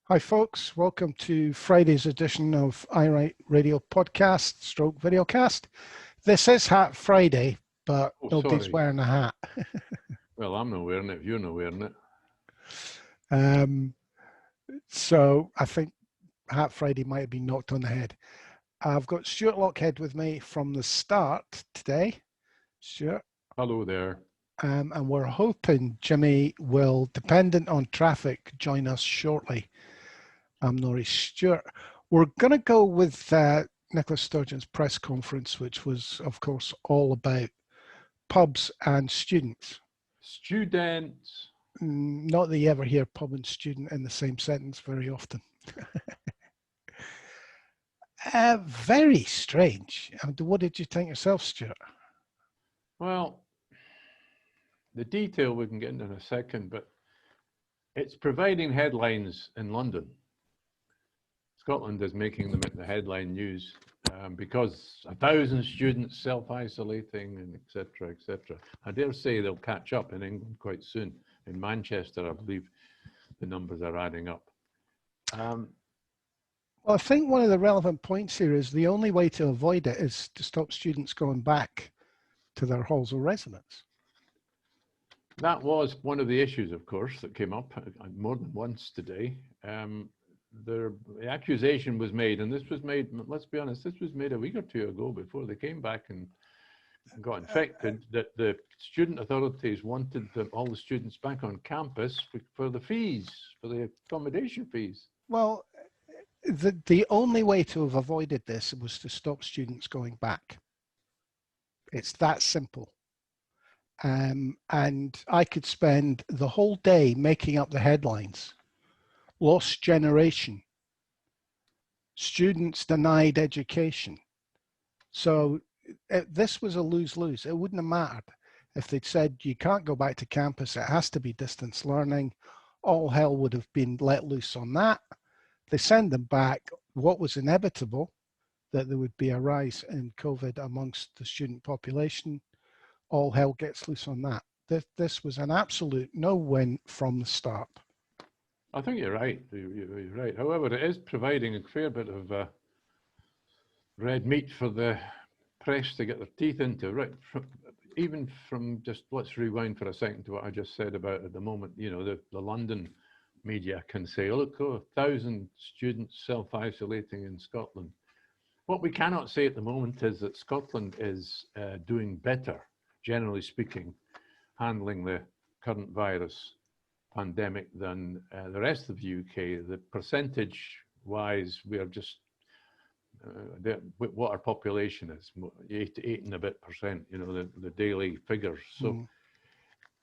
Hi folks, welcome to Friday's edition of iWrite Radio Podcast stroke videocast. This is Hat Friday, but nobody's Sorry. wearing a hat. Well, I'm not wearing it, you're not wearing it. So I think Hat Friday might have been knocked on the head. I've got Stuart Lockhead with me from the start today. Stuart. Hello there. And we're hoping Jimmy will, dependent on traffic, join us shortly. I'm Norris Stewart. We're going to go with Nicola Sturgeon's press conference, which was, of course, all about pubs and students. Students. Not that you ever hear pub and student in the same sentence very often. Very strange. What did you think yourself, Stuart? Well, the detail we can get into in a second, but it's providing headlines in London. Scotland is making them into headline news because 1,000 students self-isolating and etc., etc. I dare say they'll catch up in England quite soon. In Manchester, I believe the numbers are adding up. Well, I think one of the relevant points here is the only way to avoid it is to stop students going back to their halls of residence. That was one of the issues, of course, that came up more than once today. The accusation was made, and this was made, let's be honest, this was made a week or two ago before they came back and got infected, that the student authorities wanted all the students back on campus for the fees, for the accommodation fees. Well, the only way to have avoided this was to stop students going back. It's that simple. And I could spend the whole day making up the headlines. Lost generation. Students denied education. So this was a lose-lose. It wouldn't have mattered if they'd said you can't go back to campus, it has to be distance learning. All hell would have been let loose on that. They send them back. What was inevitable, that there would be a rise in COVID amongst the student population. All hell gets loose on that. This was an absolute no-win from the start. I think you're right. You're right. However, it is providing a fair bit of red meat for the press to get their teeth into. Right, even from just, let's rewind for a second to what I just said about at the moment. You know, the London media can say, look, 1,000 students self-isolating in Scotland. What we cannot say at the moment is that Scotland is doing better, generally speaking, handling the current virus pandemic than the rest of the UK. The percentage-wise, we are just what our population is, 8 and a bit %. You know, the daily figures. So,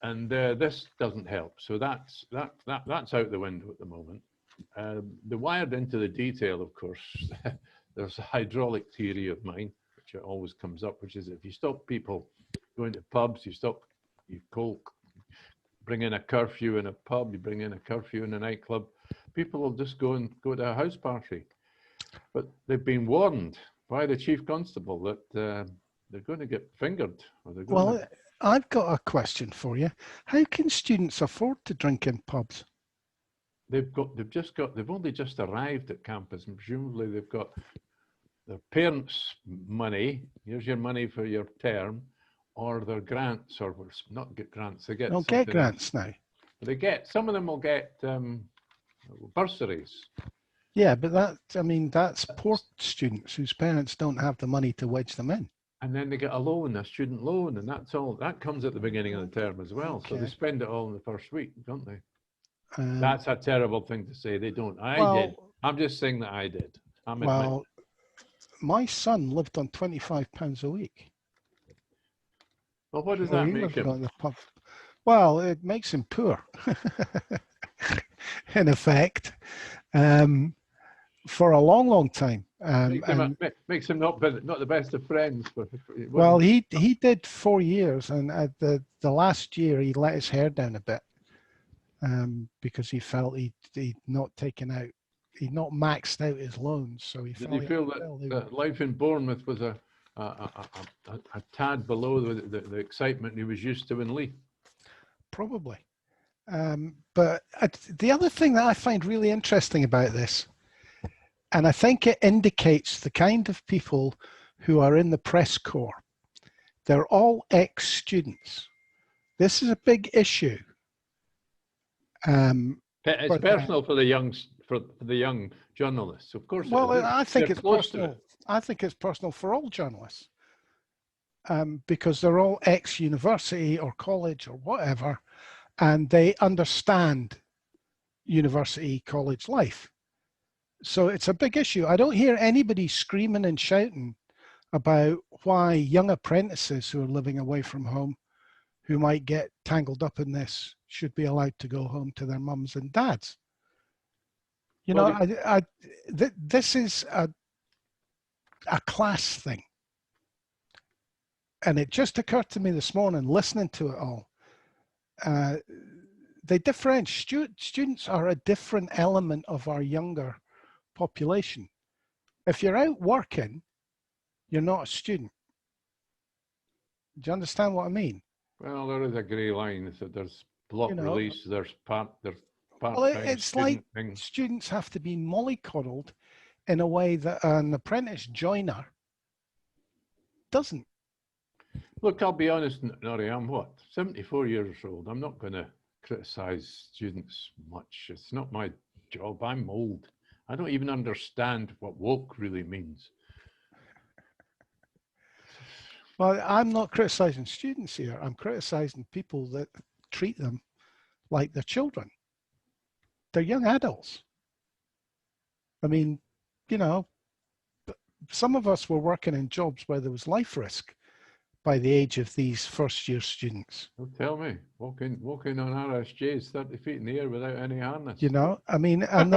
and this doesn't help. So that's out the window at the moment. The wired into the detail, of course. There's a hydraulic theory of mine, which always comes up, which is if you stop people going to pubs, you bring in a curfew in a pub, you bring in a curfew in a nightclub, people will just go to a house party. But they've been warned by the chief constable that they're going to get fingered. I've got a question for you. How can students afford to drink in pubs? They've only just arrived at campus, and presumably they've got their parents' money. Here's your money for your term, or their grants, or not get grants. They get grants now. Some of them will get bursaries. Yeah, but that's poor students whose parents don't have the money to wedge them in. And then they get a loan, a student loan, and that's all. That comes at the beginning of the term as well. Okay. So they spend it all in the first week, don't they? That's a terrible thing to say. They don't. I did. I'm just saying that I did. My son lived on £25 a week. Well, what does that make him? Well, it makes him poor, in effect, for a long, long time. Makes him not the best of friends. Well, he did 4 years, and at the last year he let his hair down a bit. Because he felt he'd not maxed out his loans, so Did he feel that life in Bournemouth was a tad below the excitement he was used to in Leith? Probably. But the other thing that I find really interesting about this, and I think it indicates the kind of people who are in the press corps, they're all ex-students. This is a big issue. It's personal for the young journalists, of course. Well, I think it's personal. I think it's personal for all journalists, because they're all ex-university or college or whatever, and they understand university college life. So it's a big issue. I don't hear anybody screaming and shouting about why young apprentices who are living away from home, who might get tangled up in this, should be allowed to go home to their mums and dads. You know, this is a class thing. And it just occurred to me this morning, listening to it all, they differentiate. Students are a different element of our younger population. If you're out working, you're not a student. Do you understand what I mean? Well, there is a grey line. So there's block release, there's part-time It's like thing. Students have to be mollycoddled in a way that an apprentice joiner doesn't. Look, I'll be honest, Nori, I'm 74 years old. I'm not going to criticise students much. It's not my job. I'm old. I don't even understand what woke really means. Well, I'm not criticising students here. I'm criticising people that treat them like they're children. They're young adults. I mean, you know, some of us were working in jobs where there was life risk by the age of these first-year students. Don't tell me, walking on RSJs 30 feet in the air without any harness. You know, I mean, and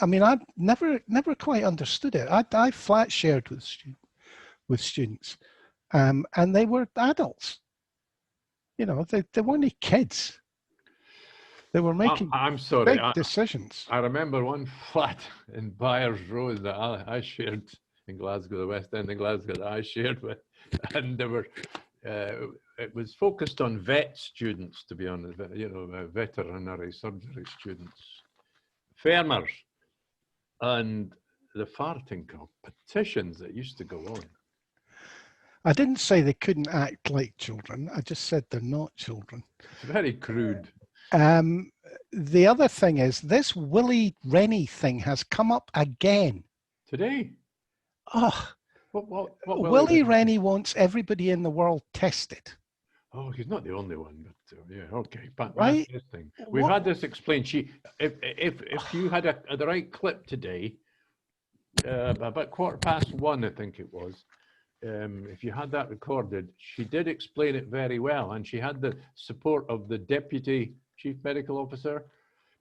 I mean, I've never quite understood it. I flat shared with students, and they were adults. You know, they weren't kids. They were making big decisions. I remember one flat in Byers Road that I shared in Glasgow, the West End of Glasgow, that I shared with, and there were, it was focused on vet students, to be honest, you know, veterinary surgery students, farmers, and the farting competitions that used to go on. I didn't say they couldn't act like children. I just said they're not children. It's very crude. The other thing is this Willie Rennie thing has come up again. Today? Oh, what Willie Rennie wants everybody in the world tested. Oh, he's not the only one, but yeah, okay. But right? We've had this explained. If you had the right clip today, about 1:15, I think it was. If you had that recorded, she did explain it very well, and she had the support of the Deputy Chief Medical Officer,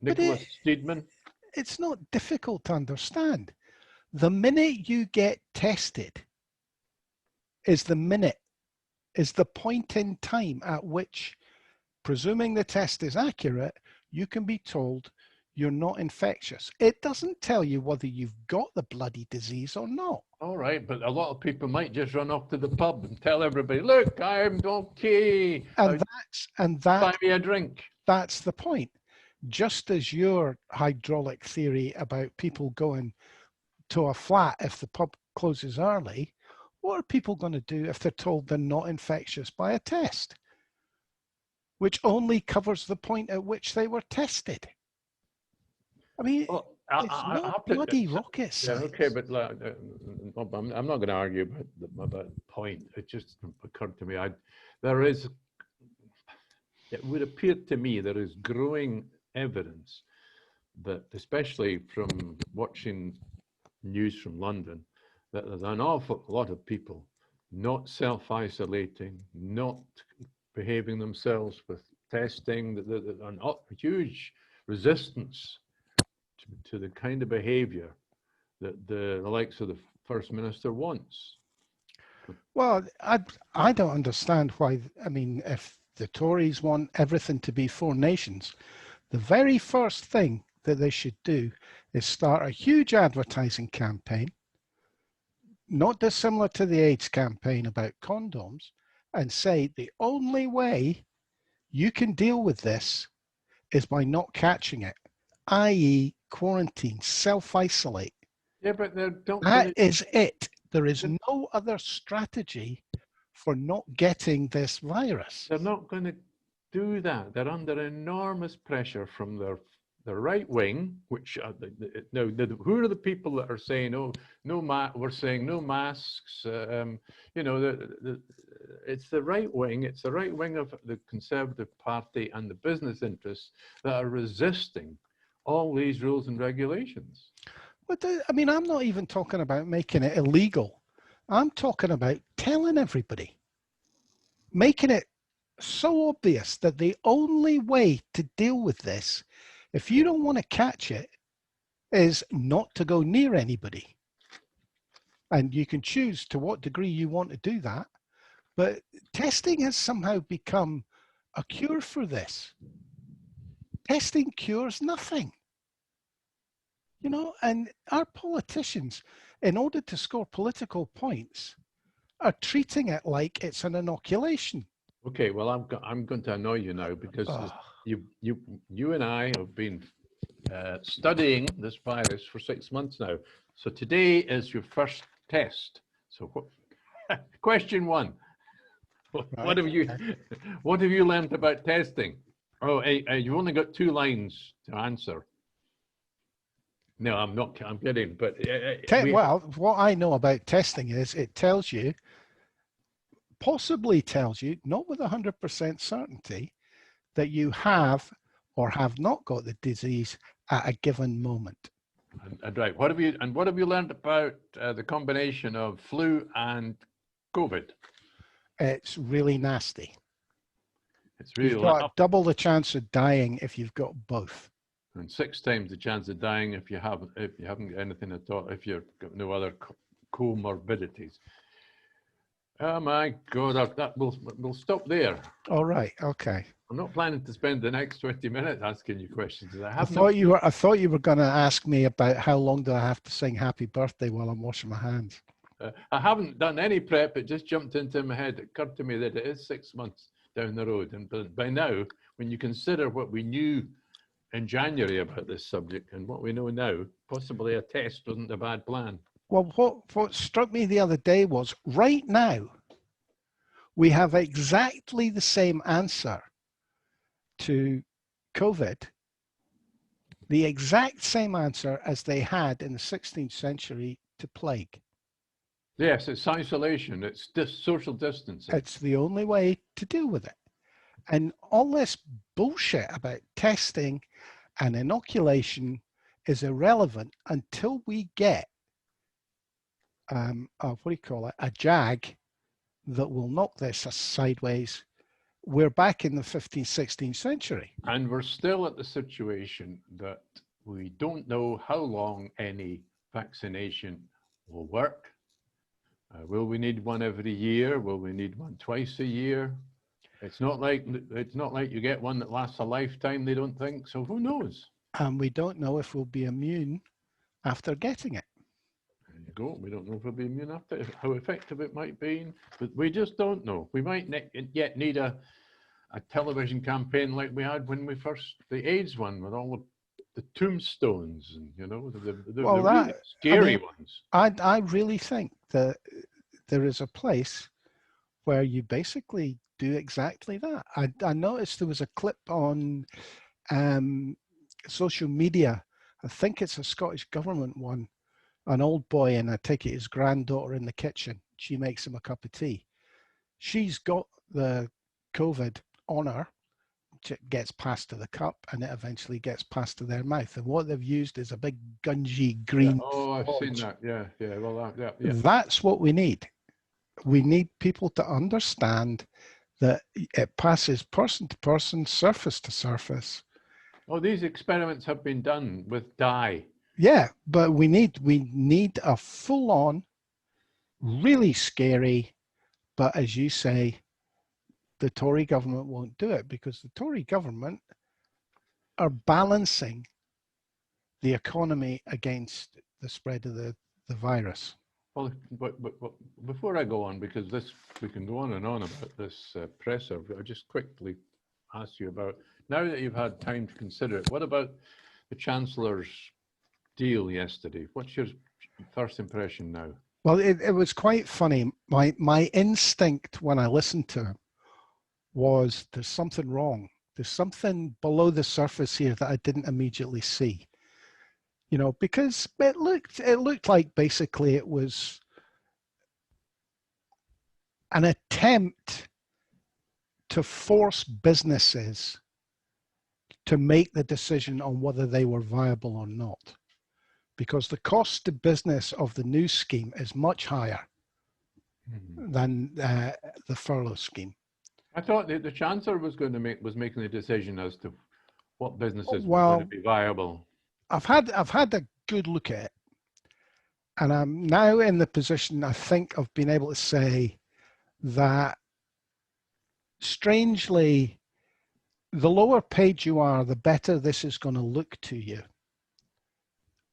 Nicola Steedman. It's not difficult to understand. The minute you get tested is the point in time at which, presuming the test is accurate, you can be told you're not infectious. It doesn't tell you whether you've got the bloody disease or not. All right, but a lot of people might just run off to the pub and tell everybody, look, I'm okay. And buy me a drink. That's the point. Just as your hydraulic theory about people going to a flat if the pub closes early, what are people going to do if they're told they're not infectious by a test, which only covers the point at which they were tested? I mean, it's not bloody rocket science. Yeah, okay, but I'm not going to argue about the point. It just occurred to me. It would appear to me there is growing evidence that, especially from watching news from London, that there's an awful lot of people not self-isolating, not behaving themselves with testing, an huge resistance to the kind of behaviour that the likes of the First Minister wants. Well, I don't understand why. I mean, if the Tories want everything to be four nations, the very first thing that they should do is start a huge advertising campaign, not dissimilar to the AIDS campaign about condoms, and say the only way you can deal with this is by not catching it, i.e. quarantine, self-isolate. Yeah, but they're not That going is it. There is to. no other strategy for not getting this virus. They're not going to do that. They're under enormous pressure from the right wing, which now who are the people that are saying, oh, we're saying no masks. You know, it's the right wing. It's the right wing of the Conservative Party and the business interests that are resisting all these rules and regulations. But I mean, I'm not even talking about making it illegal. I'm talking about telling everybody, making it so obvious that the only way to deal with this, if you don't want to catch it, is not to go near anybody. And you can choose to what degree you want to do that. But testing has somehow become a cure for this. Testing cures nothing. You know, and our politicians, in order to score political points, are treating it like it's an inoculation. Okay, well, I'm going to annoy you now because you and I have been studying this virus for 6 months now. So today is your first test. So question one, what have you learned about testing? Oh, you've only got 2 lines to answer. No, I'm not. I'm kidding. But Well, what I know about testing is it tells you, possibly tells you, not with 100% certainty, that you have or have not got the disease at a given moment. And right, what have you learned about the combination of flu and COVID? It's really nasty. It's really You've got double the chance of dying if you've got both. And 6 times the chance of dying if you haven't got anything at all, if you've got no other comorbidities. Oh my God, we'll stop there. All right, okay. I'm not planning to spend the next 20 minutes asking you questions. I thought you were going to ask me about how long do I have to sing happy birthday while I'm washing my hands. I haven't done any prep. It just jumped into my head. It occurred to me that it is 6 months down the road. And by now, when you consider what we knew in January about this subject and what we know now, possibly a test wasn't a bad plan. Well, what struck me the other day was right now, we have exactly the same answer to COVID, the exact same answer as they had in the 16th century to plague. Yes, it's isolation. It's social distancing. It's the only way to deal with it. And all this bullshit about testing and inoculation is irrelevant until we get a jag that will knock this sideways. We're back in the 15th, 16th century. And we're still at the situation that we don't know how long any vaccination will work. Will we need one every year? Will we need one twice a year? It's not like you get one that lasts a lifetime, they don't think. So who knows? And we don't know if we'll be immune after getting it. There you go. We don't know if we'll be immune after, how effective it might be, but we just don't know. We might yet need a television campaign like we had when we first, the AIDS one, with all the tombstones and, you know, the really scary ones. I really think that there is a place where you basically do exactly that. I noticed there was a clip on social media. I think it's a Scottish government one. An old boy and I take it his granddaughter in the kitchen. She makes him a cup of tea. She's got the COVID on her. It gets passed to the cup and it eventually gets passed to their mouth. And what they've used is a big gungy green. Yeah. Oh, I've seen that. Yeah, yeah. Well, yeah. That's what we need. We need people to understand that it passes person to person, surface to surface. Oh, these experiments have been done with dye. Yeah, but we need a full-on, really scary, but as you say, the Tory government won't do it because the Tory government are balancing the economy against the spread of the virus. Well, but before I go on, because we can go on and on about this presser, I'll just quickly ask you about now that you've had time to consider it, what about the Chancellor's deal yesterday? What's your first impression now? Well, it was quite funny. My instinct when I listened to him was there's something wrong. There's something below the surface here that I didn't immediately see. You know, because it looked like basically it was an attempt to force businesses to make the decision on whether they were viable or not. Because the cost to business of the new scheme is much higher than the furlough scheme. I thought the Chancellor was going to making the decision as to what businesses were going to Well, be viable. I've had a good look at it, and I'm now in the position I think of being able to say that strangely, the lower paid you are, the better this is going to look to you.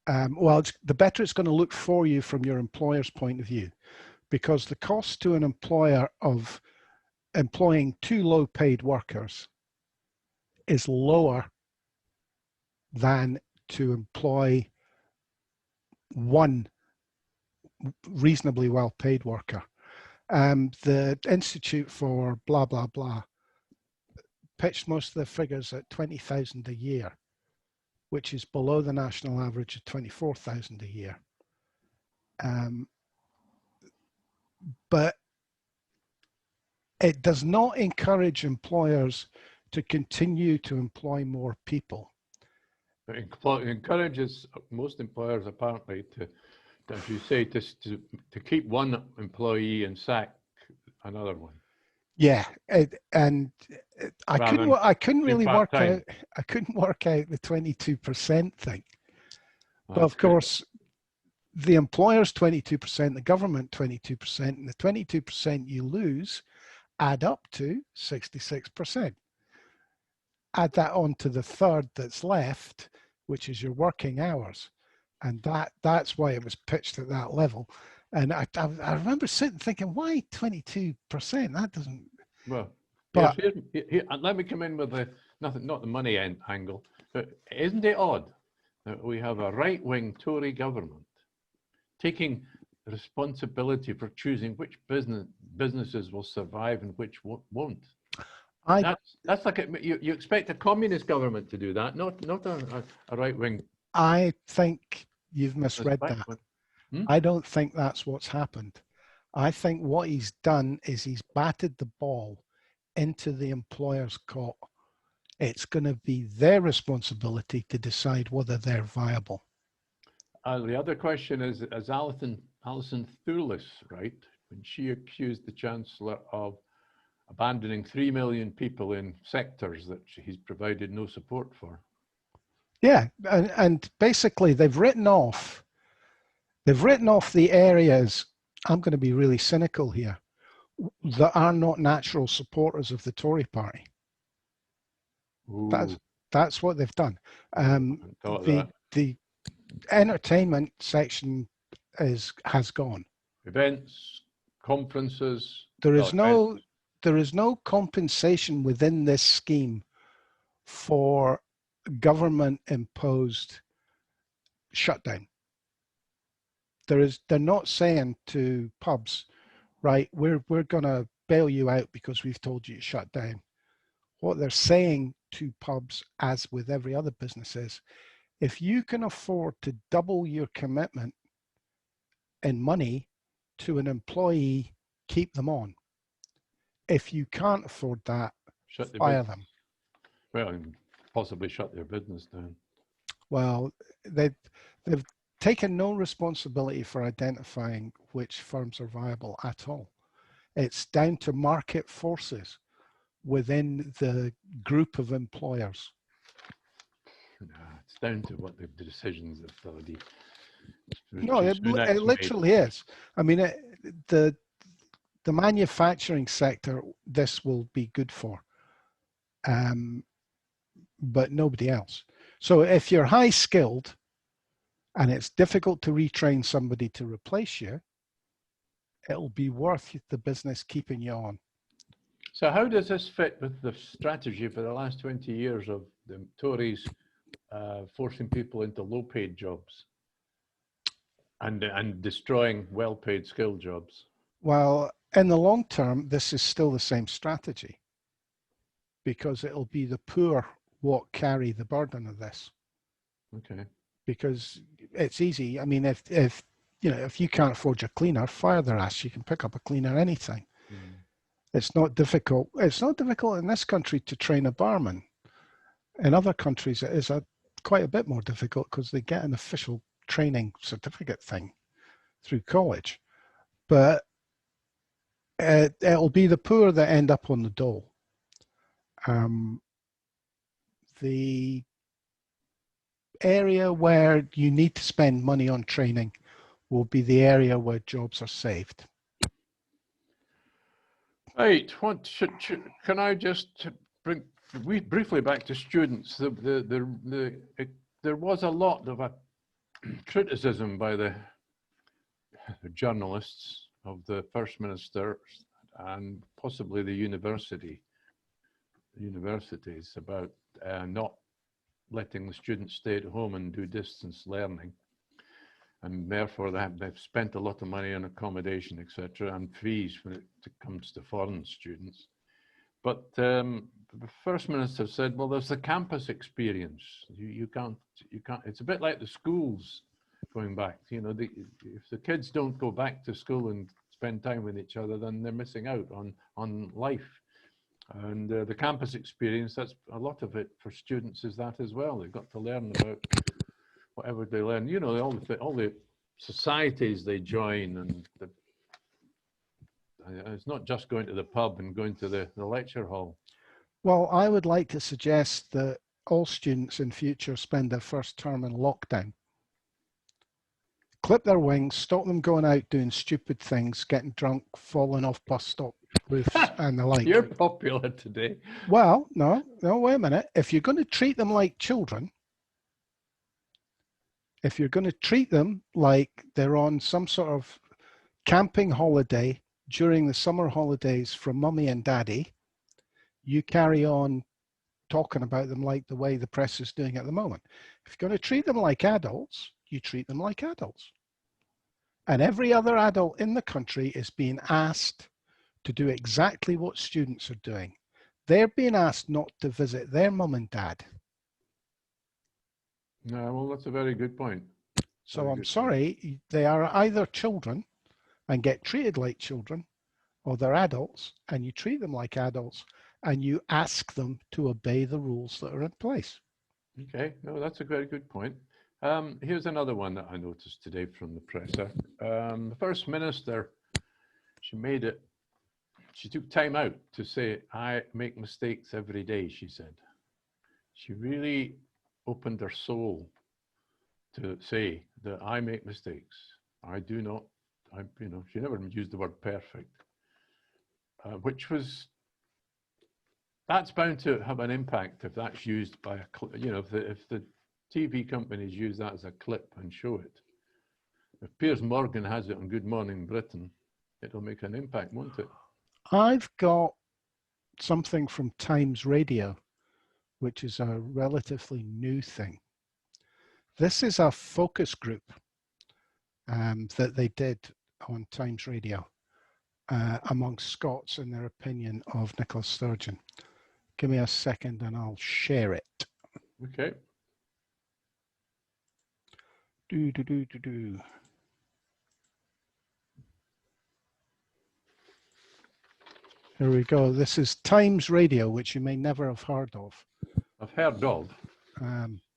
Well, the better it's going to look for you from your employer's point of view, because the cost to an employer of employing 2 low paid workers is lower than to employ 1 reasonably well paid worker. The Institute for blah, blah, blah pitched most of the figures at 20,000 a year, which is below the national average of 24,000 a year. But it does not encourage employers to continue to employ more people. It encourages most employers apparently to, as you say, to keep 1 employee and sack another one. Yeah, I couldn't really work out. I couldn't work out the 22% thing. But of course, the employer's 22%, the government 22%, and the 22% you lose add up to 66%. Add that on to the third that's left, which is your working hours, and that's why it was pitched at that level. And I remember sitting thinking, why 22%? That doesn't. Well, but here, let me come in with not the money angle, but isn't it odd that we have a right-wing Tory government taking responsibility for choosing which businesses will survive and which won't? That's like you expect a communist government to do that, not a right-wing. I think you've misread that. I don't think that's what's happened. I think what he's done is he's batted the ball into the employer's court. It's going to be their responsibility to decide whether they're viable. The other question is Alison Thulis, right? When she accused the Chancellor of abandoning 3 million people in sectors that he's provided no support for. Yeah, and basically they've written off the areas, I'm going to be really cynical here, that are not natural supporters of the Tory party. That's what they've done. The entertainment section has gone. Events, conferences. There is no compensation within this scheme for government imposed shutdown. They're not saying to pubs, right, we're going to bail you out because we've told you to shut down. What they're saying to pubs, as with every other business, is if you can afford to double your commitment in money to an employee, keep them on. If you can't afford that, fire them. Well, and possibly shut their business down. Well, they've taken no responsibility for identifying which firms are viable at all. It's down to market forces within the group of employers. No, it's down to what the decisions that bloody. No, it literally is. I mean, the manufacturing sector, this will be good for, but nobody else. So if you're high skilled and it's difficult to retrain somebody to replace you, it'll be worth the business keeping you on. So how does this fit with the strategy for the last 20 years of the Tories forcing people into low-paid jobs and destroying well-paid skilled jobs? Well, in the long term, this is still the same strategy, because it'll be the poor what carry the burden of this. Okay. Because it's easy. I mean, if you can't afford your cleaner, fire their ass. You can pick up a cleaner anytime. Mm. It's not difficult. It's not difficult in this country to train a barman. In other countries, it is quite a bit more difficult because they get an official training certificate thing through college. But it'll be the poor that end up on the dole. The area where you need to spend money on training will be the area where jobs are saved. Right. Can I just bring briefly back to students? There was a lot of criticism by the journalists of the First Minister and possibly the universities about not letting the students stay at home and do distance learning, and therefore they've spent a lot of money on accommodation, etc., and fees when it comes to foreign students. But the First Minister said, well, there's the campus experience. You can't. It's a bit like the schools going back. You know, if the kids don't go back to school and spend time with each other, then they're missing out on life. And the campus experience, that's a lot of it for students is that as well. They've got to learn about whatever they learn. You know, all the societies they join, and it's not just going to the pub and going to the lecture hall. Well, I would like to suggest that all students in future spend their first term in lockdown. Clip their wings, stop them going out doing stupid things, getting drunk, falling off bus stop roofs and the like. You're popular today. Well, no, wait a minute. If you're going to treat them like children, if you're going to treat them like they're on some sort of camping holiday during the summer holidays from mummy and daddy, you carry on talking about them like the way the press is doing at the moment. If you're going to treat them like adults, you treat them like adults. And every other adult in the country is being asked to do exactly what students are doing. They're being asked not to visit their mum and dad. No, well, that's a very good point. So I'm sorry, they are either children and get treated like children, or they're adults and you treat them like adults and you ask them to obey the rules that are in place. Okay, no, that's a very good point. Here's another one that I noticed today from the presser. The First Minister, she took time out to say, I make mistakes every day, she said. She really opened her soul to say that I make mistakes. I do not, she never used the word perfect, that's bound to have an impact if that's used by if the TV companies use that as a clip and show it. If Piers Morgan has it on Good Morning Britain, it'll make an impact, won't it? I've got something from Times Radio, which is a relatively new thing. This is a focus group that they did on Times Radio amongst Scots in their opinion of Nicola Sturgeon. Give me a second and I'll share it. Okay. Here we go. This is Times Radio, which you may never have heard of. I've heard of.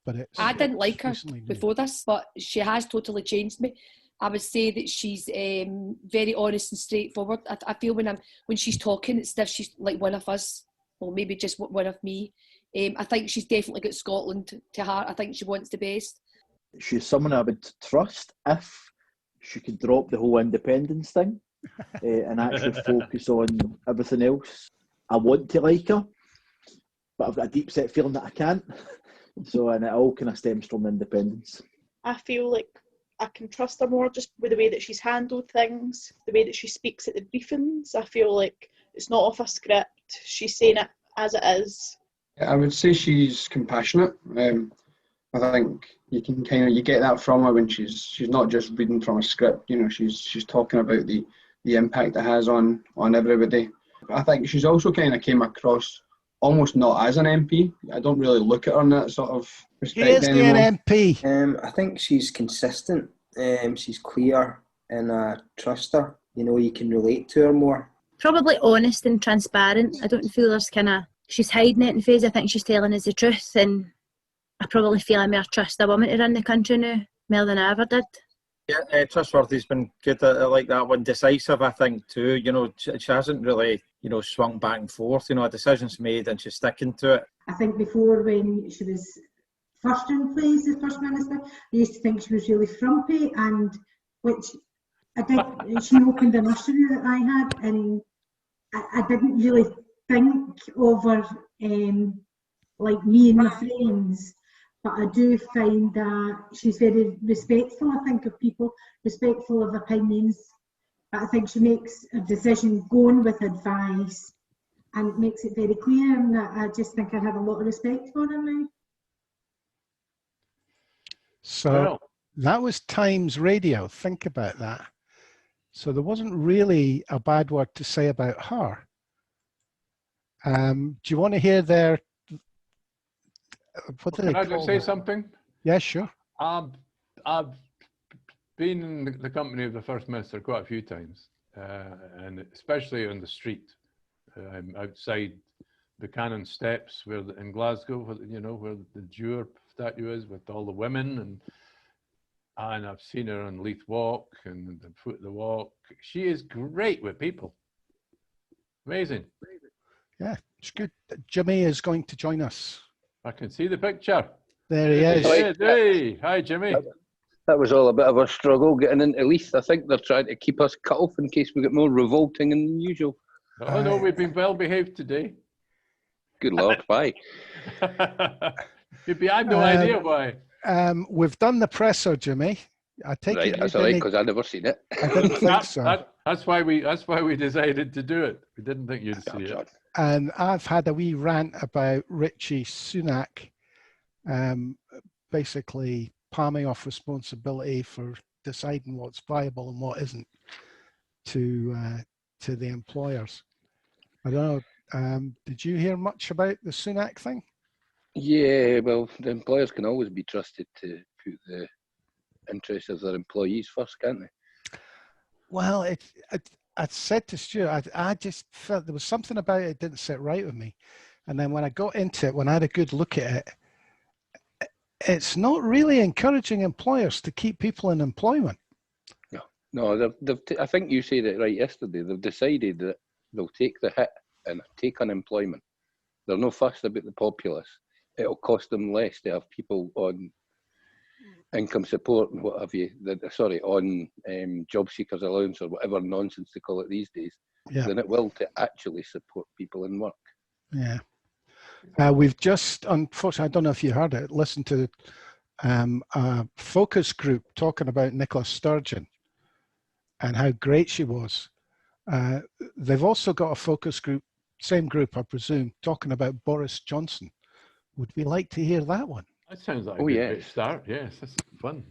But I didn't like her before this, but she has totally changed me. I would say that she's very honest and straightforward. I feel when she's talking, it's as if she's like one of us, or maybe just one of me. I think she's definitely got Scotland to heart. I think she wants the best. She's someone I would trust if she could drop the whole independence thing and actually focus on everything else. I want to like her, but I've got a deep set feeling that I can't. So, and it all kind of stems from independence. I feel like I can trust her more just with the way that she's handled things, the way that she speaks at the briefings. I feel like it's not off a script. she's saying it as it is. I would say she's compassionate. I think you can you get that from her when she's not just reading from a script. You know, she's talking about the impact it has on everybody. I think she's also kind of came across almost not as an MP. I don't really look at her in that sort of respect anymore. An MP. I think she's consistent. She's clear, and I trust her. You know, you can relate to her more. Probably honest and transparent. I don't feel she's hiding it in phase. I think she's telling us the truth, and I probably feel I more trust a woman to run the country now, more than I ever did. Yeah, trustworthy's been good at like that one. Decisive, I think, too. You know, she hasn't really, swung back and forth. You know, a decision's made and she's sticking to it. I think before, when she was first in place as First Minister, I used to think she was really frumpy, and which I did. She opened the nursery that I had, and I didn't really think of her like me and my friends. But I do find that she's very respectful, I think, of people, respectful of opinions. But I think she makes a decision going with advice and makes it very clear. And I just think I have a lot of respect for her now. So that was Times Radio. Think about that. So there wasn't really a bad word to say about her. Do you want to hear their... Can I just say something? Yeah, sure. I've been in the company of the First Minister quite a few times, and especially on the street. I'm outside Buchanan Steps, in Glasgow, where the Dewar statue is, with all the women, and I've seen her on Leith Walk and the Foot of the Walk. She is great with people. Amazing. Yeah, it's good. Jimmy is going to join us. I can see the picture. There he is. Hey, hi, Jimmy. That was all a bit of a struggle getting into Leith. I think they're trying to keep us cut off in case we get more revolting than usual. Oh, no, we've been well behaved today. Good Lord, why? I have no idea why. We've done the presser, Jimmy. I take it. That's all right, because I've never seen it. I didn't think so. That's why we decided to do it. We didn't think you'd see it. And I've had a wee rant about Richie Sunak, basically palming off responsibility for deciding what's viable and what isn't to the employers. I don't know. Did you hear much about the Sunak thing? Yeah, well, the employers can always be trusted to put the interests of their employees first, can't they? Well, I said to Stuart, I just felt there was something about it that didn't sit right with me. And then when I got into it, when I had a good look at it, it's not really encouraging employers to keep people in employment. No, I think you said it right yesterday. They've decided that they'll take the hit and take unemployment. They're no fussed about the populace. It'll cost them less to have people on income support and what have you, on job seekers allowance or whatever nonsense they call it these days, than it will to actually support people in work. Yeah. We've just, unfortunately, I don't know if you heard it, listened to a focus group talking about Nicola Sturgeon and how great she was. They've also got a focus group, same group, I presume, talking about Boris Johnson. Would we like to hear that one? That sounds like a great start. Yes, that's fun.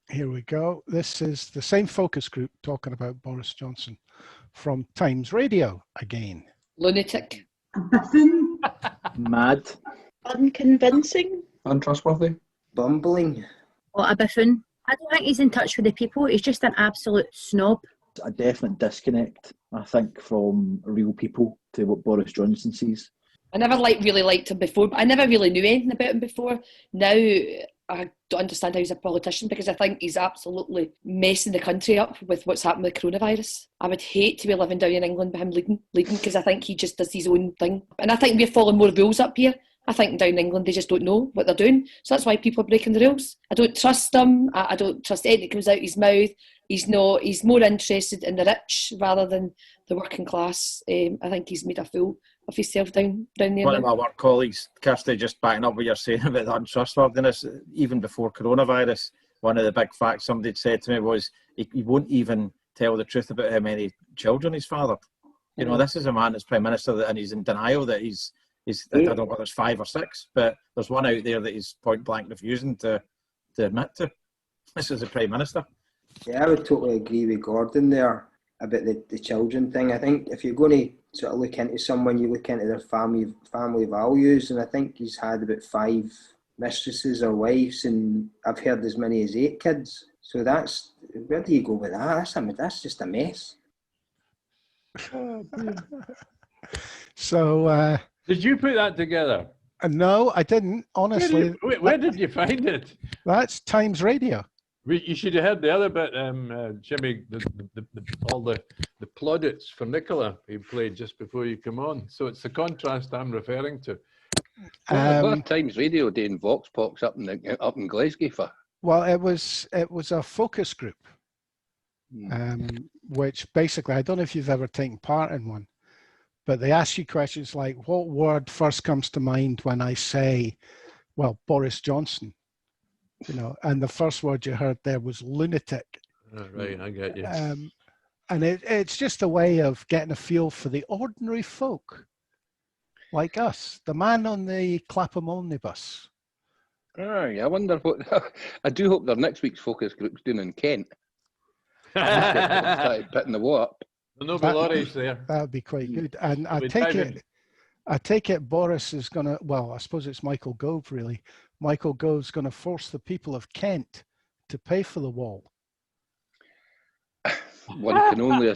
Here we go. This is the same focus group talking about Boris Johnson from Times Radio again. Lunatic. A buffoon. Mad. Unconvincing. Untrustworthy. Bumbling. What a buffoon. I don't think he's in touch with the people. He's just an absolute snob. A definite disconnect, I think, from real people to what Boris Johnson sees. I never really liked him before, but I never really knew anything about him before. Now I don't understand how he's a politician, because I think he's absolutely messing the country up with what's happened with coronavirus. I would hate to be living down in England with him leading, because I think he just does his own thing. And I think we're following more rules up here. I think down in England they just don't know what they're doing. So that's why people are breaking the rules. I don't trust him. I don't trust anything that comes out his mouth. He's more interested in the rich rather than the working class. I think he's made a fool of himself down there. One of my work colleagues, Kirsty, just backing up what you're saying about the untrustworthiness, even before coronavirus, one of the big facts somebody had said to me was he won't even tell the truth about how many children he's fathered. You know, this is a man that's Prime Minister and he's in denial that he's I don't know whether it's 5 or 6, but there's one out there that he's point blank refusing to admit to. This is the Prime Minister. Yeah, I would totally agree with Gordon there about the children thing. I think if you're going to sort of look into someone, you look into their family values, and I think he's had about 5 mistresses or wives, and I've heard as many as 8 kids. So that's, where do you go with that? That's just a mess. So did you put that together? No, I didn't. Honestly, where did you find it? That's Times Radio. You should have heard the other bit, Jimmy. All the plaudits for Nicola he played just before you come on. So it's the contrast I'm referring to. What Times Radio doing Vox Pops up in Glasgow for? Well, it was a focus group, which basically, I don't know if you've ever taken part in one, but they ask you questions like, what word first comes to mind when I say, well, Boris Johnson? You know, and the first word you heard there was lunatic. Oh, right, I get you. And it's just a way of getting a feel for the ordinary folk like us, the man on the Clapham omnibus. Aye, I wonder what. I do hope their next week's focus group's doing in Kent. Started pitting the war up. There'll no be lorries there. That would be quite good. And I take it Boris is going to, well, I suppose it's Michael Gove really. Michael Gove's going to force the people of Kent to pay for the wall. One can only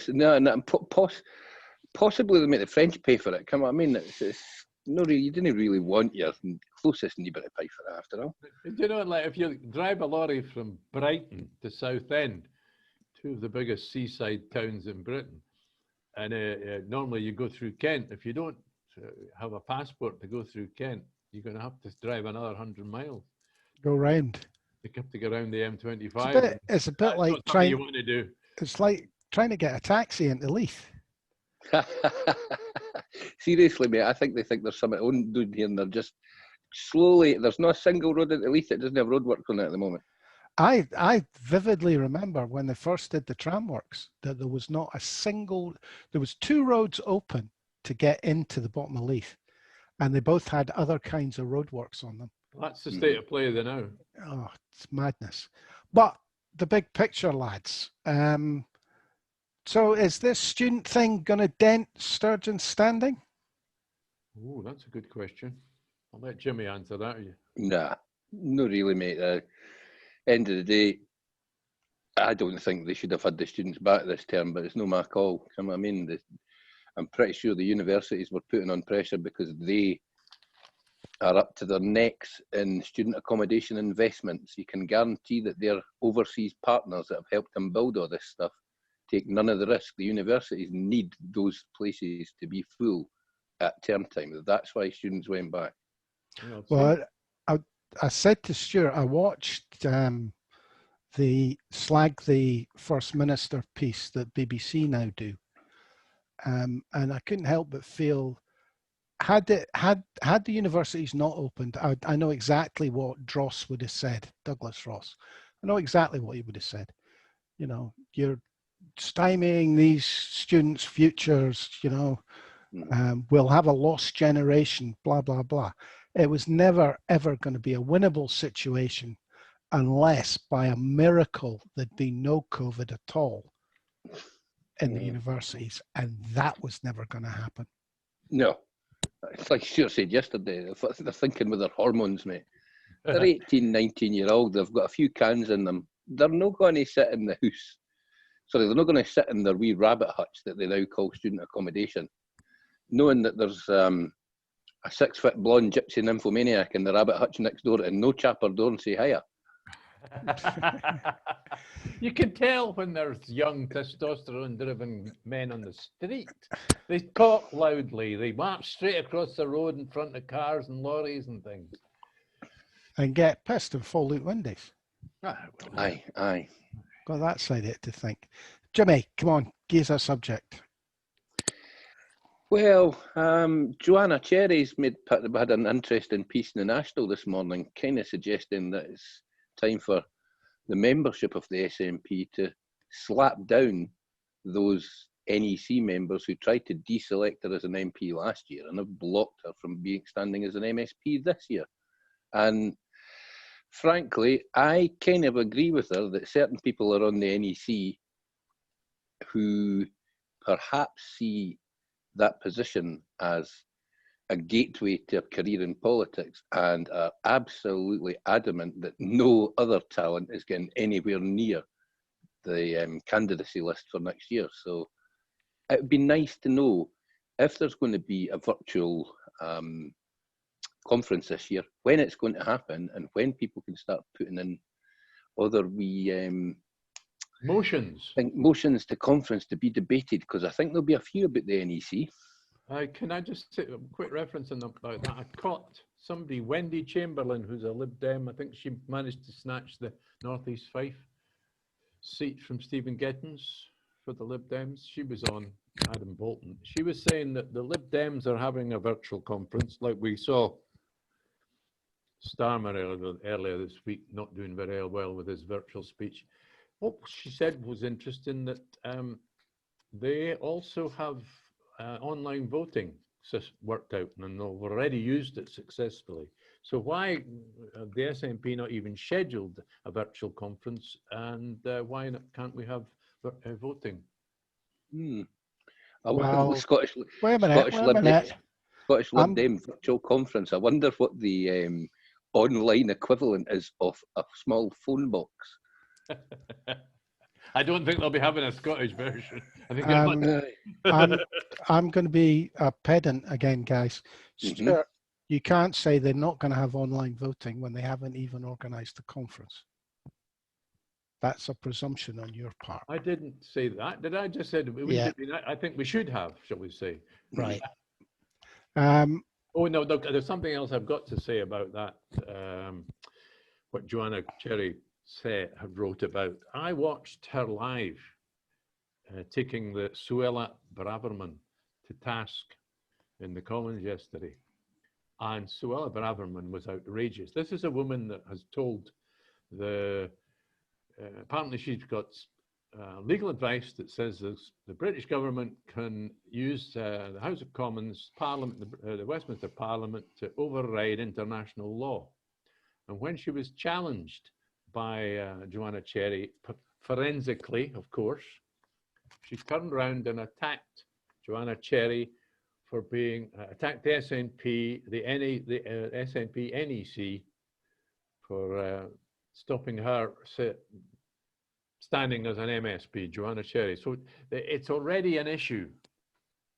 possibly they make the French pay for it. Come on, I mean, it's no, you didn't really want your closest neighbour to pay for it after all. You know, like if you drive a lorry from Brighton to Southend, 2 of the biggest seaside towns in Britain, and normally you go through Kent. If you don't have a passport to go through Kent, you're going to have to drive another 100 miles. Go round. You have to go around the M25. It's a bit like trying. You want to do. It's like trying to get a taxi into Leith. Seriously, mate, I think they think there's something on doing here, and they're just slowly. There's not a single road into Leith that doesn't have roadwork on it at the moment. I vividly remember when they first did the tram works that there was not a single. There was 2 roads open to get into the bottom of Leith, and they both had other kinds of roadworks on them. That's the state of play there now. Oh, it's madness. But the big picture, lads. So is this student thing going to dent Sturgeon's standing? Oh, that's a good question. I'll let Jimmy answer that. Nah, not really, mate. End of the day, I don't think they should have had the students back this term, but it's no my call. I mean, I'm pretty sure the universities were putting on pressure because they are up to their necks in student accommodation investments. You can guarantee that their overseas partners that have helped them build all this stuff take none of the risk. The universities need those places to be full at term time. That's why students went back. Well, I said to Stuart, I watched the Slag the First Minister piece that BBC now do, and I couldn't help but feel, had the universities not opened, I know exactly what Dross would have said, Douglas Ross. I know exactly what he would have said. You know, you're stymieing these students' futures, you know, we'll have a lost generation, blah, blah, blah. It was never, ever going to be a winnable situation unless by a miracle there'd be no COVID at all in the universities. And that was never going to happen. No. It's like Stuart said yesterday, they're thinking with their hormones, mate. They're 18, 19-year-old, they've got a few cans in them. They're not going to sit in the house. Sorry, they're not going to sit in their wee rabbit hutch that they now call student accommodation, knowing that there's a 6-foot blonde gypsy nymphomaniac in the rabbit hutch next door and no chap or door and say hiya. You can tell when there's young testosterone-driven men on the street. They talk loudly. They march straight across the road in front of cars and lorries and things. And get pissed and fall out windows. Aye. Got that side of it to think. Jimmy, come on, give us a subject. Well, Joanna Cherry's had an interesting piece in the National this morning, kind of suggesting that it's time for the membership of the SNP to slap down those NEC members who tried to deselect her as an MP last year and have blocked her from standing as an MSP this year. And frankly, I kind of agree with her that certain people are on the NEC who perhaps see that position as a gateway to a career in politics and are absolutely adamant that no other talent is getting anywhere near the candidacy list for next year. So it would be nice to know if there's going to be a virtual conference this year, when it's going to happen and when people can start putting in other motions to conference to be debated, because I think there'll be a few about the NEC. Can I just say a quick reference on about that? I caught somebody, Wendy Chamberlain, who's a Lib Dem. I think she managed to snatch the North East Fife seat from Stephen Gittins for the Lib Dems. She was on Adam Bolton. She was saying that the Lib Dems are having a virtual conference, like we saw Starmer earlier this week not doing very well with his virtual speech. What she said was interesting, that they also have online voting worked out, and they've already used it successfully. So why the SNP not even scheduled a virtual conference, and why can't we have voting? Well, Scottish Lib Dem virtual conference. I wonder what the online equivalent is of a small phone box. I don't think they'll be having a Scottish version. I think I'm going to be a pedant again, guys. Stuart, you can't say they're not going to have online voting when they haven't even organised the conference. That's a presumption on your part. I didn't say that. Did I? Just said we should be, I think we should have, shall we say. Right. Oh, no, there's something else I've got to say about that, what Joanna Cherry wrote about. I watched her live taking the Suella Braverman to task in the Commons yesterday. And Suella Braverman was outrageous. This is a woman that has told apparently she's got legal advice that says the British government can use the House of Commons, Parliament, the Westminster Parliament, to override international law. And when she was challenged by Joanna Cherry, forensically, of course, she turned around and attacked Joanna Cherry for being attacked the SNP, the SNP NEC for stopping her standing as an MSP, Joanna Cherry. So it's already an issue.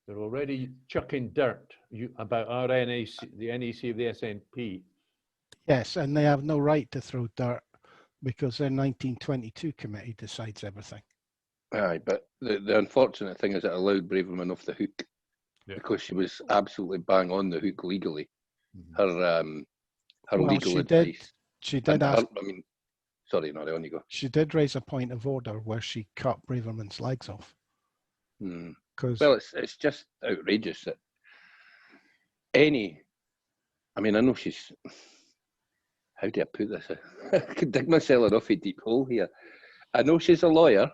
They're already chucking dirt about our NEC, the NEC of the SNP. Yes, and they have no right to throw dirt because their 1922 committee decides everything. Aye, but the unfortunate thing is it allowed Braverman off the hook because she was absolutely bang on the hook legally. Her legal advice. She did ask. Sorry, no, on you go. She did raise a point of order where she cut Braverman's legs off. Well, it's just outrageous that I know she's. How do I put this? I could dig myself off a deep hole here. I know she's a lawyer,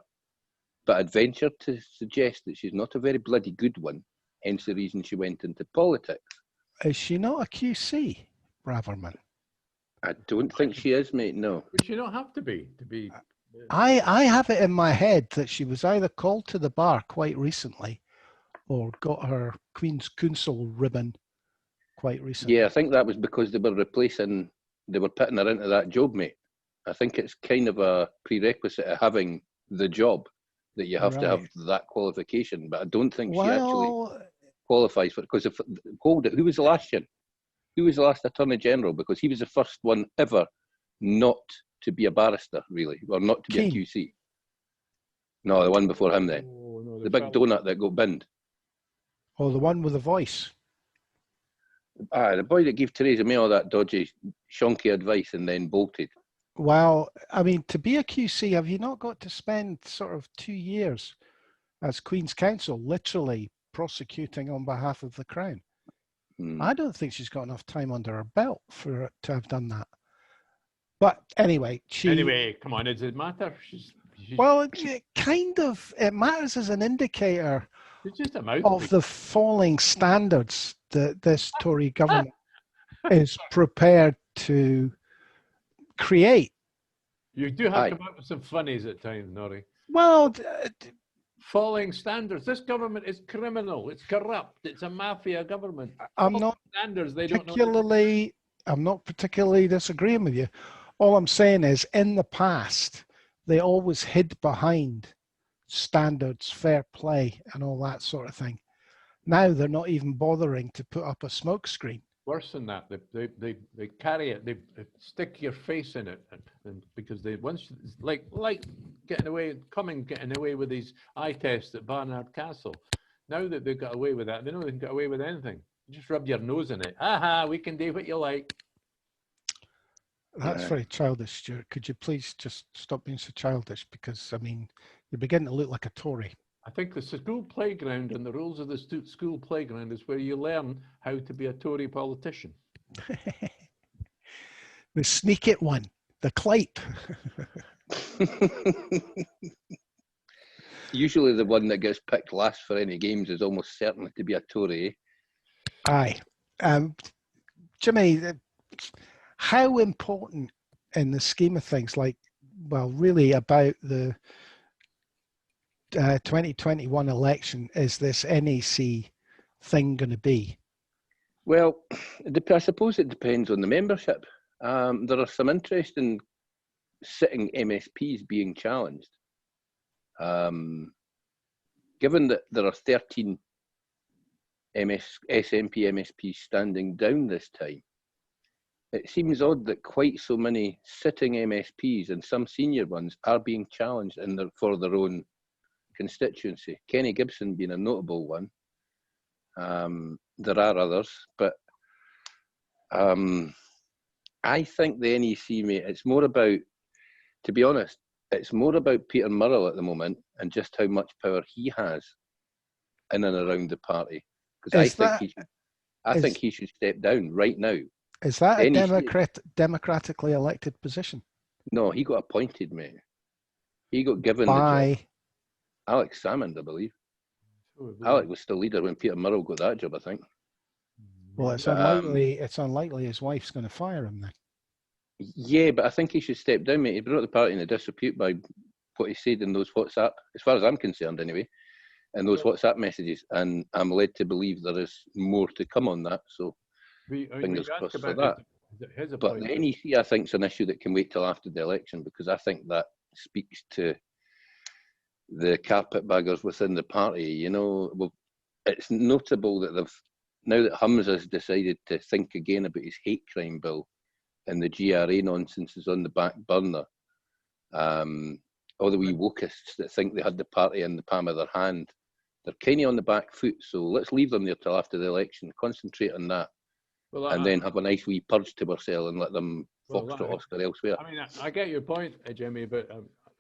but I'd venture to suggest that she's not a very bloody good one, hence the reason she went into politics. Is she not a QC, Braverman? I don't think she is, mate, no. Would she not have to be? I have it in my head that she was either called to the bar quite recently or got her Queen's Counsel ribbon quite recently. Yeah, I think that was because they were putting her into that job, mate. I think it's kind of a prerequisite of having the job that you have to have that qualification, but I don't think she actually qualifies for it. Because who was the last one? Who was the last Attorney General? Because he was the first one ever not to be a barrister, really, or not to be a QC. No, the one before him then. Oh, no, the big donut that got binned. Oh, the one with the voice. The boy that gave Theresa May all that dodgy, shonky advice and then bolted. Well, I mean, to be a QC, have you not got to spend sort of 2 years as Queen's Counsel, literally prosecuting on behalf of the Crown? I don't think she's got enough time under her belt for her to have done that. But anyway, Anyway, come on, does it matter? Well, it kind of, it matters as an indicator It's just a of mouthpiece. the falling standards that this Tory government is prepared to create. You do have Aye. to come up with some funnies at times, Norrie. Well, Falling standards. This government is criminal. It's corrupt. It's a mafia government. I'm not Standards. They don't know. particularly, I'm not particularly disagreeing with you. All I'm saying is, in the past, they always hid behind standards, fair play, and all that sort of thing. Now they're not even bothering to put up a smoke screen. Worse than that, they carry it. They stick your face in it, and because they once like getting away with these eye tests at Barnard Castle. Now that they've got away with that, they know they can get away with anything. You just rub your nose in it. Aha, we can do what you like. That's very childish, Stuart. Could you please just stop being so childish? Because, I mean, you're beginning to look like a Tory. I think the school playground and the rules of the school playground is where you learn how to be a Tory politician. The sneak it one, the clipe. Usually the one that gets picked last for any games is almost certainly to be a Tory. Aye. Jimmy, how important in the scheme of things, like, well, really about the 2021 election, is this NAC thing going to be? Well, I suppose it depends on the membership. There are some interesting sitting MSPs being challenged. Given that there are 13 SNP MSPs standing down this time, it seems odd that quite so many sitting MSPs and some senior ones are being challenged for their own constituency. Kenny Gibson being a notable one. There are others, but I think the NEC, mate, it's more about, to be honest, it's more about Peter Murrell at the moment and just how much power he has in and around the party. Because I think he should step down right now. Is that a democratically elected position? No, he got appointed, mate. He got given by the job. Alex Salmond, I believe. Alex was still leader when Peter Murrell got that job, I think. Well, it's unlikely. It's unlikely his wife's going to fire him then. Yeah, but I think he should step down, mate. He brought the party in a disrepute by what he said in those WhatsApp, as far as I'm concerned, anyway, in those WhatsApp messages. And I'm led to believe there is more to come on that. So fingers crossed for that. But the NEC, I think, is an issue that can wait till after the election, because I think that speaks to the carpetbaggers within the party. You know, it's notable that now that Humza has decided to think again about his hate crime bill and the GRA nonsense is on the back burner. All the wee wokists that think they had the party in the palm of their hand, they're kind of on the back foot. So let's leave them there till after the election, concentrate on that, and then have a nice wee purge to ourselves and let them foxtrot Oscar elsewhere. I mean, I get your point, Jimmy, but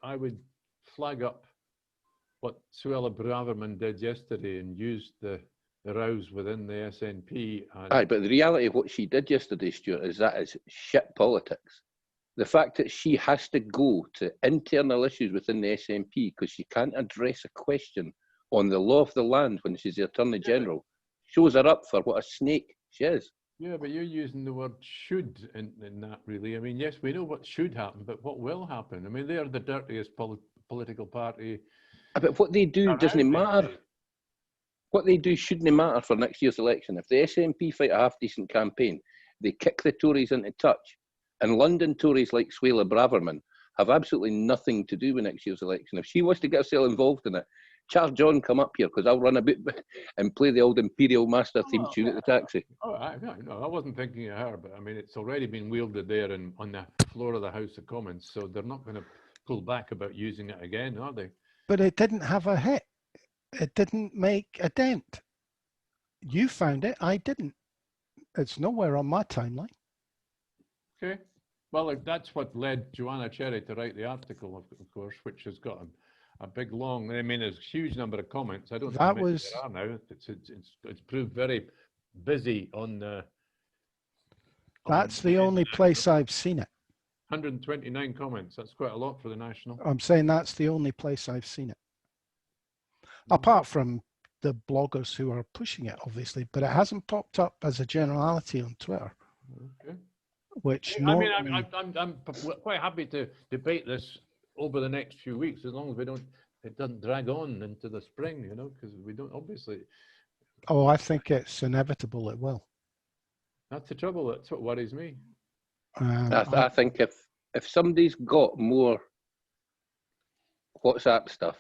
I would flag up what Suella Braverman did yesterday and used the rows within the SNP. Aye, but the reality of what she did yesterday, Stuart, is that is shit politics. The fact that she has to go to internal issues within the SNP because she can't address a question on the law of the land when she's the Attorney General shows her up for what a snake she is. Yeah, but you're using the word should in that, really. I mean, yes, we know what should happen, but what will happen? I mean, they are the dirtiest political party. But what they do doesn't matter. What they do shouldn't matter for next year's election. If the SNP fight a half-decent campaign, they kick the Tories into touch. And London Tories like Suella Braverman have absolutely nothing to do with next year's election. If she wants to get herself involved in it, Charles John, come up here, because I'll run a bit and play the old Imperial Master theme tune at the taxi. Oh, I wasn't thinking of her, but I mean, it's already been wielded there on the floor of the House of Commons, so they're not going to pull back about using it again, are they? But it didn't have a hit. It didn't make a dent. You found it, I didn't. It's nowhere on my timeline. Okay. Well, that's what led Joanna Cherry to write the article, of course, which has got a big, long, I mean, there's a huge number of comments. I don't know how many there are now. It's proved very busy on the... That's the only place I've seen it. 129 comments. That's quite a lot for the National. I'm saying that's the only place I've seen it. Apart from the bloggers who are pushing it, obviously, but it hasn't popped up as a generality on Twitter. Okay. Which I'm quite happy to debate this over the next few weeks, as long as it doesn't drag on into the spring, you know, because we don't obviously. Oh, I think it's inevitable it will. That's the trouble. That's what worries me. I think if somebody's got more WhatsApp stuff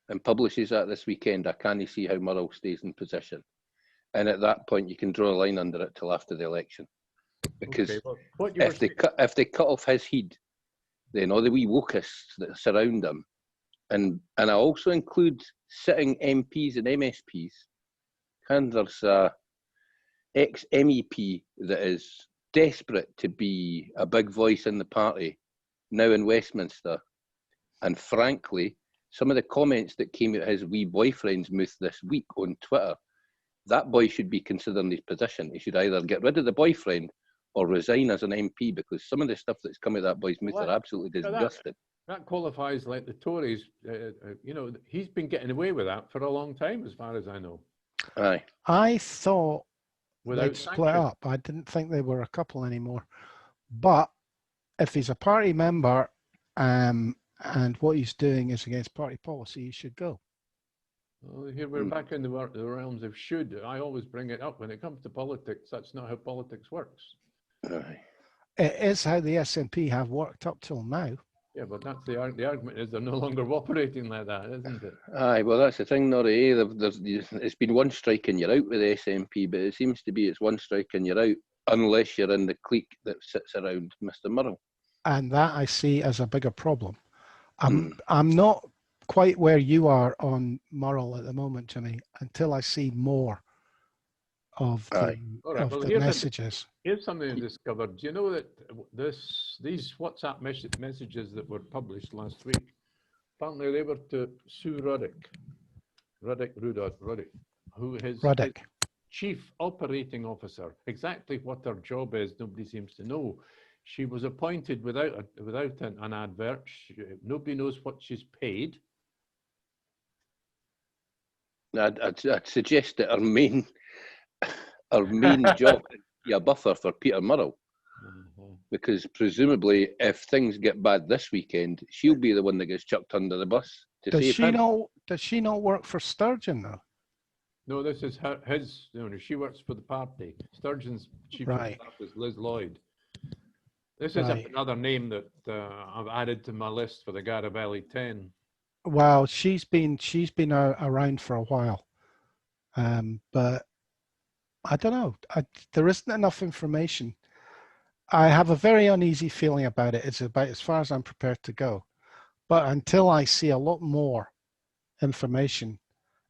and publishes that this weekend, I can't see how Murrell stays in position. And at that point, you can draw a line under it till after the election. Because if they cut off his heed, then all the wee wokists that surround him, and I also include sitting MPs and MSPs, and there's a ex-MEP that is desperate to be a big voice in the party, now in Westminster. And frankly, some of the comments that came out his wee boyfriend's mouth this week on Twitter, that boy should be considering his position. He should either get rid of the boyfriend or resign as an MP, because some of the stuff that's come out of that boy's mouth are absolutely disgusting. That qualifies like the Tories. You know, he's been getting away with that for a long time, as far as I know. Aye. I thought Without they'd split up. I didn't think they were a couple anymore. But if he's a party member and what he's doing is against party policy, he should go. Well, here we're back in the realms of should. I always bring it up when it comes to politics. That's not how politics works. Aye. It is how the SNP have worked up till now. Yeah, but that's the argument is they're no longer operating like that, isn't it? Aye, well, that's the thing, Norrie. It's been one strike and you're out with the SNP, but it seems to be it's one strike and you're out unless you're in the clique that sits around Mr. Murrell. And that I see as a bigger problem. I'm not quite where you are on Murrell at the moment, Jimmy, until I see more of the messages. Here's something I discovered. Do you know that these WhatsApp messages that were published last week, apparently they were to Sue Ruddick, who is Chief Operating Officer. Exactly what her job is, nobody seems to know. She was appointed without an advert. Nobody knows what she's paid. I'd suggest that our main job is to be a buffer for Peter Murrell, because presumably if things get bad this weekend, she'll be the one that gets chucked under the bus to save him. Does she not work for Sturgeon though? No, this is his. You know, she works for the party. Sturgeon's chief of staff is Liz Lloyd. This is another name that I've added to my list for the Garibaldi 10. Well, she's been around for a while, but I don't know. There isn't enough information. I have a very uneasy feeling about it. It's about as far as I'm prepared to go. But until I see a lot more information,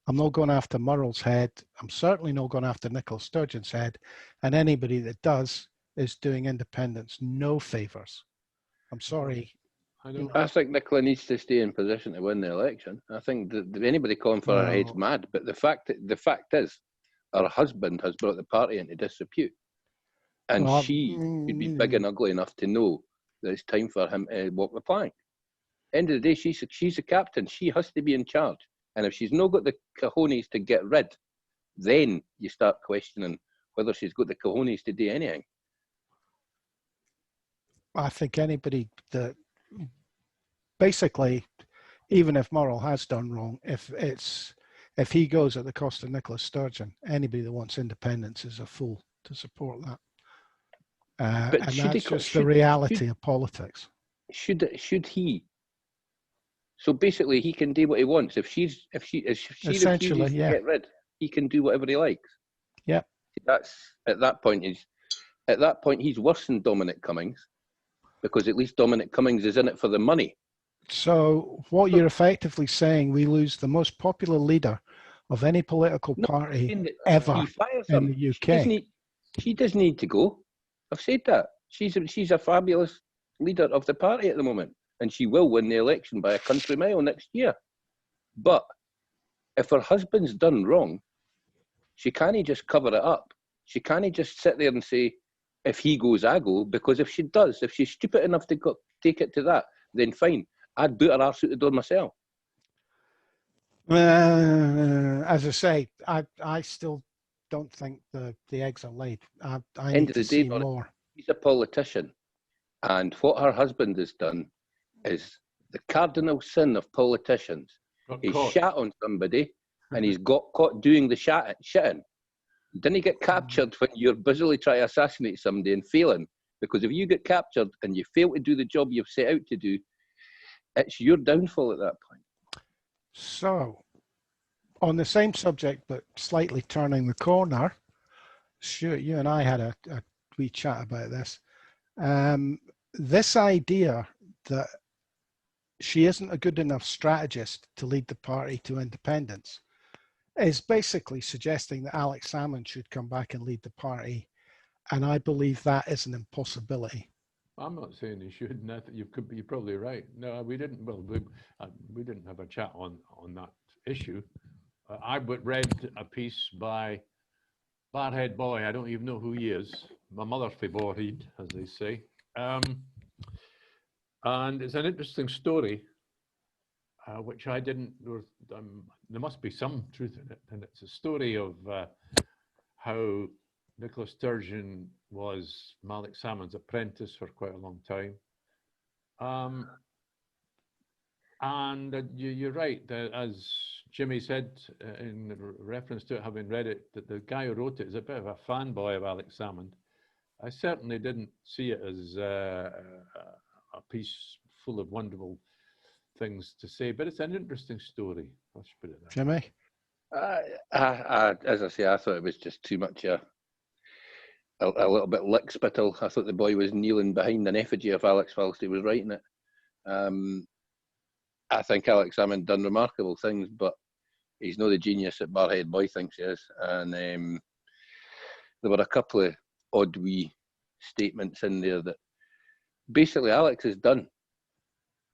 I'm not going after Murrell's head. I'm certainly not going after Nicola Sturgeon's head. And anybody that does is doing independents no favours. I'm sorry. I think Nicola needs to stay in position to win the election. I think that anybody calling for her head's mad. But the fact is, her husband has brought the party into disrepute, and she should be big and ugly enough to know that it's time for him to walk the plank. End of the day, she's the captain. She has to be in charge. And if she's not got the cojones to get rid, then you start questioning whether she's got the cojones to do anything. I think anybody that basically, even if Murrell has done wrong, if he goes at the cost of Nicola Sturgeon, anybody that wants independence is a fool to support that. But and that's just the reality of politics. Should he? So basically, he can do what he wants. If she refuses to get rid, he can do whatever he likes. Yeah. That's at that point he's worse than Dominic Cummings, because at least Dominic Cummings is in it for the money. So what you're effectively saying, we lose the most popular leader of any political party ever in the UK. She doesn't need to go. I've said that. She's a fabulous leader of the party at the moment, and she will win the election by a country mile next year. But if her husband's done wrong, she can't just cover it up. She can't just sit there and say, if he goes, I go, because if she does, if she's stupid enough to take it to that, then fine. I'd boot her arse out the door myself. As I say, I still don't think the eggs are laid. I End need of to the day, see Boris, more. she's a politician. And what her husband has done is the cardinal sin of politicians. He's shat on somebody and he's got caught doing the shitting. Didn't he get captured when you're busily trying to assassinate somebody and failing? Because if you get captured and you fail to do the job you've set out to do, it's your downfall at that point. So, on the same subject, but slightly turning the corner, Stuart, you and I had a wee chat about this. This idea that she isn't a good enough strategist to lead the party to independence is basically suggesting that Alex Salmond should come back and lead the party. And I believe that is an impossibility. I'm not saying he shouldn't. You're probably right. No, we didn't. Well, we didn't have a chat on that issue. I read a piece by Barrhead boy. I don't even know who he is. My mother's from Barrhead, as they say. And it's an interesting story, which I didn't. There must be some truth in it, and it's a story of how Nicola Sturgeon was Malik Salmond's apprentice for quite a long time. And you're right, as Jimmy said in reference to it, having read it, that the guy who wrote it is a bit of a fanboy of Alex Salmond. I certainly didn't see it as a piece full of wonderful things to say, but it's an interesting story. Let's put it that Jimmy? As I say, I thought it was just too much a little bit lick-spittle. I thought the boy was kneeling behind an effigy of Alex whilst he was writing it. I think Alex Salmond done remarkable things, but he's not the genius that Barrhead boy thinks he is. And there were a couple of odd wee statements in there that basically Alex has done.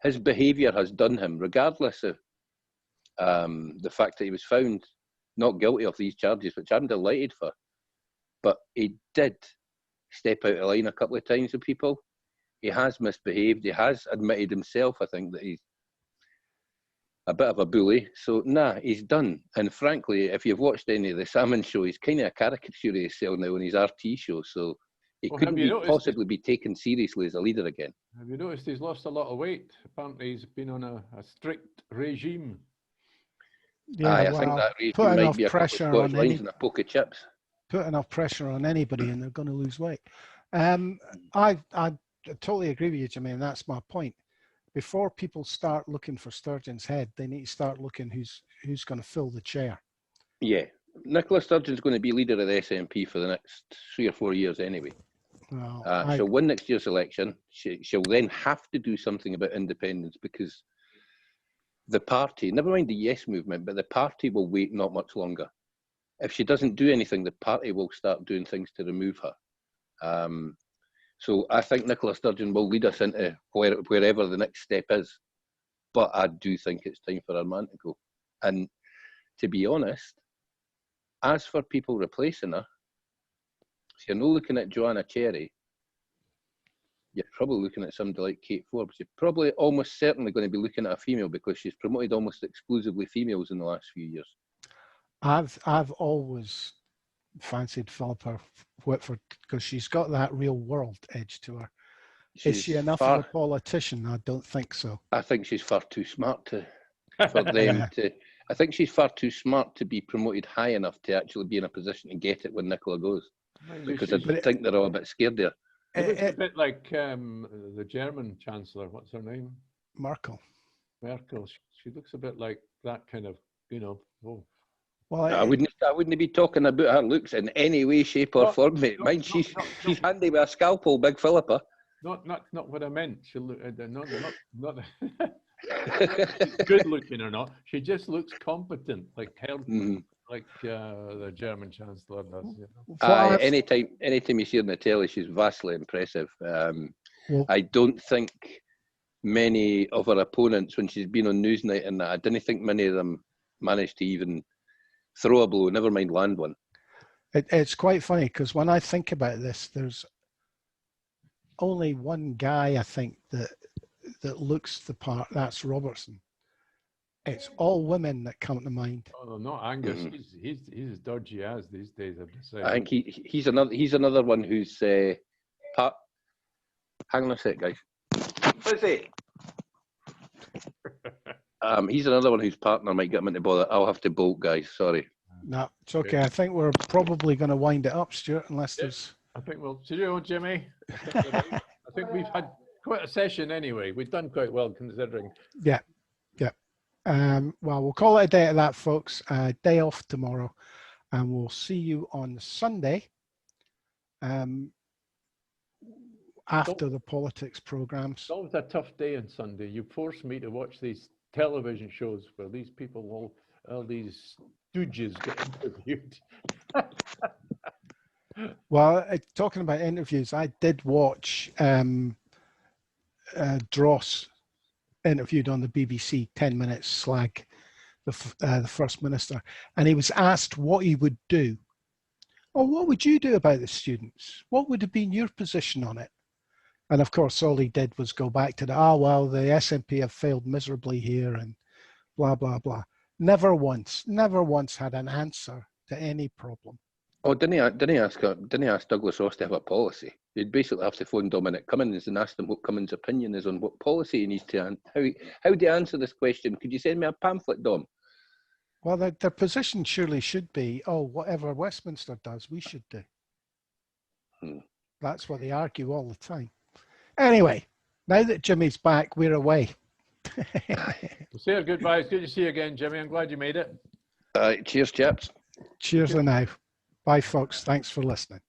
His behaviour has done him, regardless of the fact that he was found not guilty of these charges, which I'm delighted for. But he did step out of line a couple of times with people. He has misbehaved. He has admitted himself, I think, that he's a bit of a bully. So, he's done. And frankly, if you've watched any of the Salmond show, he's kind of a caricature of himself now in his RT show. So he couldn't possibly be taken seriously as a leader again. Have you noticed he's lost a lot of weight? Apparently he's been on a strict regime. Yeah, I think that regime might be a couple of Scotch lines and a poke of chips. Put enough pressure on anybody and they're going to lose weight. I totally agree with you, Jimmy, and that's my point. Before people start looking for Sturgeon's head, they need to start looking who's going to fill the chair. Yeah, Nicola Sturgeon's going to be leader of the SNP for the next 3 or 4 years anyway. Well, she'll win next year's election. She'll then have to do something about independence because the party, never mind the Yes movement, but the party will wait not much longer. If she doesn't do anything, the party will start doing things to remove her. So I think Nicola Sturgeon will lead us into wherever the next step is. But I do think it's time for her man to go. And to be honest, as for people replacing her, if you're not looking at Joanna Cherry, you're probably looking at somebody like Kate Forbes. You're probably almost certainly going to be looking at a female because she's promoted almost exclusively females in the last few years. I've always fancied Philippa Whiteford because she's got that real world edge to her. Is she enough of a politician? I don't think so. I think she's far too smart for them to. I think she's far too smart to be promoted high enough to actually be in a position to get it when Nicola goes. Because I think they're all a bit scared there. It looks a bit like the German Chancellor. What's her name? Merkel. She looks a bit like that kind of, Oh. Well, I wouldn't be talking about her looks in any way, shape, or form, mate. Mind, she's handy with a scalpel, big Philippa. Not what I meant. She look not good looking or not. She just looks competent, like her, like the German Chancellor does. Anytime you see her on the telly, she's vastly impressive. I don't think many of her opponents, when she's been on Newsnight and that, I didn't think many of them managed to even throw a blow, never mind land one. It's quite funny because when I think about this, there's only one guy, I think, that looks the part. That's Robertson. It's all women that come to mind. Oh, not Angus. He's as dodgy as these days, I've decided. I think he's another one who's part. Hang on a sec, guys. What is it? He's another one whose partner might get him into bother. I'll have to bolt, guys. Sorry. No, it's okay. I think we're probably going to wind it up, Stuart, unless there's... I think we'll... Cheerio, Jimmy. I think we've had quite a session anyway. We've done quite well considering. Yeah. Well, we'll call it a day at that, folks. Day off tomorrow. And we'll see you on Sunday after the politics programmes. It's always a tough day on Sunday. You force me to watch these television shows where these people, all these stooges get interviewed. Well, talking about interviews, I did watch Dross interviewed on the BBC, 10 minutes slag the First Minister, and he was asked what he would do. Well, what would you do about the students? What would have been your position on it? And of course, all he did was go back to the, well, the SNP have failed miserably here and blah, blah, blah. Never once had an answer to any problem. Oh, didn't he ask Douglas Ross to have a policy? You'd basically have to phone Dominic Cummings and ask them what Cummings' opinion is on what policy he needs to, how do you answer this question? Could you send me a pamphlet, Dom? Well, their position surely should be, whatever Westminster does, we should do. That's what they argue all the time. Anyway, now that Jimmy's back, we're away. We'll say our goodbyes. Good to see you again, Jimmy. I'm glad you made it. Cheers, chaps. Cheers for now. Bye, folks. Thanks for listening.